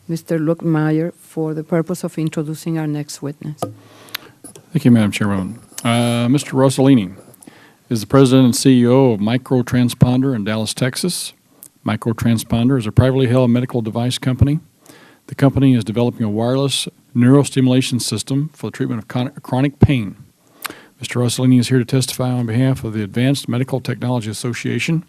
Mr. Luckmeyer for the purpose of introducing our next witness. Thank you, Madam Chairwoman. Mr. Rosellini is the president and CEO of MicroTransponder in Dallas, Texas. MicroTransponder is a privately held medical device company. The company is developing a wireless neurostimulation system for the treatment of chronic pain. Mr. Rosellini is here to testify on behalf of the Advanced Medical Technology Association.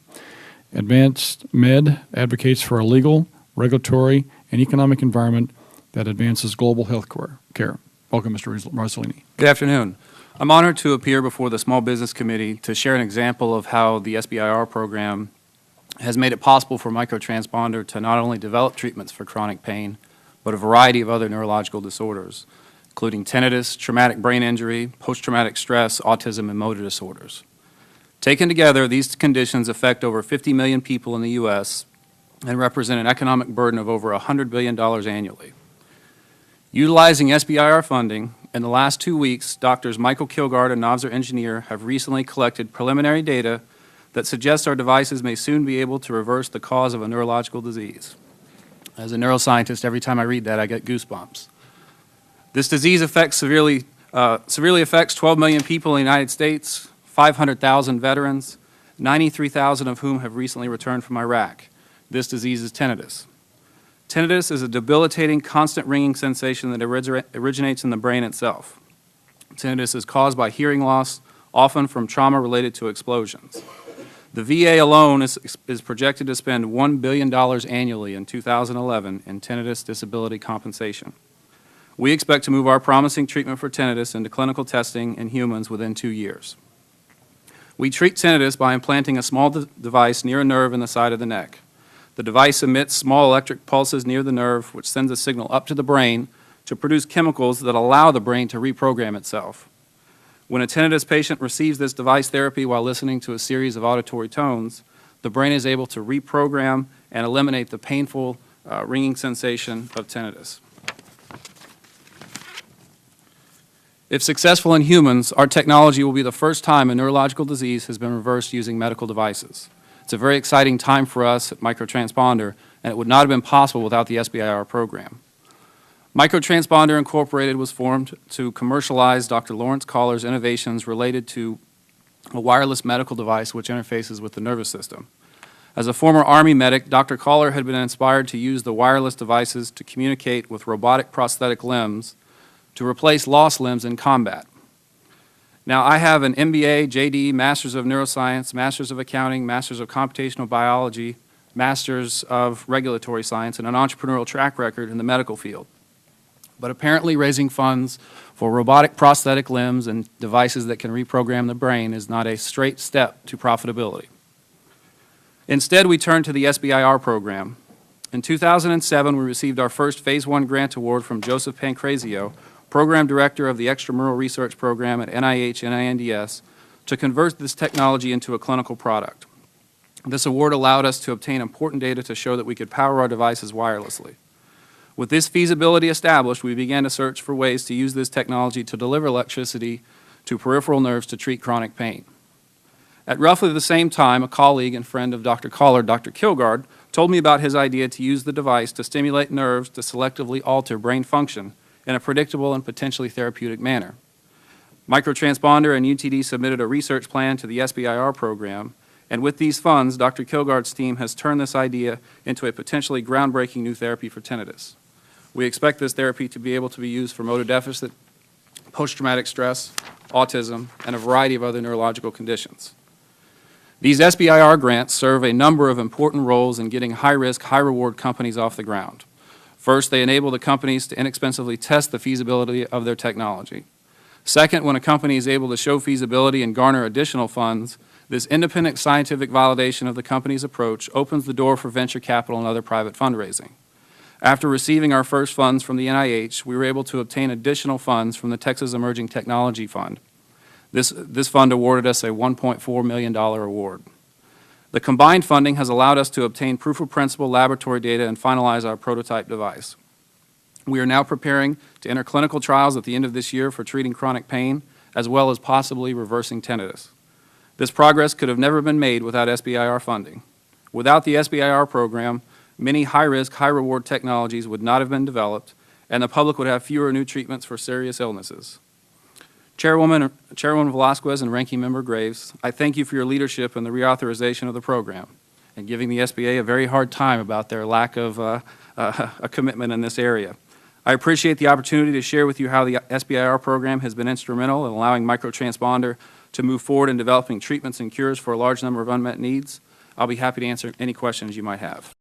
Advanced Med advocates for a legal, regulatory, and economic environment that advances global health care. Welcome, Mr. Rosellini. Good afternoon. I'm honored to appear before the Small Business Committee to share an example of how the SBIR program has made it possible for MicroTransponder to not only develop treatments for chronic pain, but a variety of other neurological disorders, including tinnitus, traumatic brain injury, post-traumatic stress, autism, and motor disorders. Taken together, these conditions affect over 50 million people in the U.S. and represent an economic burden of over $100 billion annually. Utilizing SBIR funding, in the last 2 weeks, Drs. Michael Kilgard and Navzer Engineer have recently collected preliminary data that suggests our devices may soon be able to reverse the cause of a neurological disease. As a neuroscientist, every time I read that, I get goosebumps. This disease severely affects 12 million people in the United States, 500,000 veterans, 93,000 of whom have recently returned from Iraq. This disease is tinnitus. Tinnitus is a debilitating, constant ringing sensation that originates in the brain itself. Tinnitus is caused by hearing loss, often from trauma related to explosions. The VA alone is projected to spend $1 billion annually in 2011 in tinnitus disability compensation. We expect to move our promising treatment for tinnitus into clinical testing in humans within 2 years. We treat tinnitus by implanting a small device near a nerve in the side of the neck. The device emits small electric pulses near the nerve, which sends a signal up to the brain to produce chemicals that allow the brain to reprogram itself. When a tinnitus patient receives this device therapy while listening to a series of auditory tones, the brain is able to reprogram and eliminate the painful ringing sensation of tinnitus. If successful in humans, our technology will be the first time a neurological disease has been reversed using medical devices. It's a very exciting time for us at MicroTransponder, and it would not have been possible without the SBIR program. MicroTransponder Incorporated was formed to commercialize Dr. Lawrence Collar's innovations related to a wireless medical device which interfaces with the nervous system. As a former Army medic, Dr. Collar had been inspired to use the wireless devices to communicate with robotic prosthetic limbs to replace lost limbs in combat. Now, I have an MBA, JD, Masters of Neuroscience, Masters of Accounting, Masters of Computational Biology, Masters of Regulatory Science, and an entrepreneurial track record in the medical field. But apparently raising funds for robotic prosthetic limbs and devices that can reprogram the brain is not a straight step to profitability. Instead, we turned to the SBIR program. In 2007, we received our first Phase 1 grant award from Joseph Pancrazio, Program Director of the Extramural Research Program at NIH NINDS, to convert this technology into a clinical product. This award allowed us to obtain important data to show that we could power our devices wirelessly. With this feasibility established, we began to search for ways to use this technology to deliver electricity to peripheral nerves to treat chronic pain. At roughly the same time, a colleague and friend of Dr. Collar, Dr. Kilgard, told me about his idea to use the device to stimulate nerves to selectively alter brain function in a predictable and potentially therapeutic manner. MicroTransponder and UTD submitted a research plan to the SBIR program, and with these funds, Dr. Kilgard's team has turned this idea into a potentially groundbreaking new therapy for tinnitus. We expect this therapy to be able to be used for motor deficit, post-traumatic stress, autism, and a variety of other neurological conditions. These SBIR grants serve a number of important roles in getting high-risk, high-reward companies off the ground. First, they enable the companies to inexpensively test the feasibility of their technology. Second, when a company is able to show feasibility and garner additional funds, this independent scientific validation of the company's approach opens the door for venture capital and other private fundraising. After receiving our first funds from the NIH, we were able to obtain additional funds from the Texas Emerging Technology Fund. This fund awarded us a $1.4 million award. The combined funding has allowed us to obtain proof of principle laboratory data and finalize our prototype device. We are now preparing to enter clinical trials at the end of this year for treating chronic pain, as well as possibly reversing tinnitus. This progress could have never been made without SBIR funding. Without the SBIR program, many high-risk, high-reward technologies would not have been developed, and the public would have fewer new treatments for serious illnesses. Chairwoman Velasquez and Ranking Member Graves, I thank you for your leadership in the reauthorization of the program and giving the SBA a very hard time about their lack of a commitment in this area. I appreciate the opportunity to share with you how the SBIR program has been instrumental in allowing MicroTransponder to move forward in developing treatments and cures for a large number of unmet needs. I'll be happy to answer any questions you might have.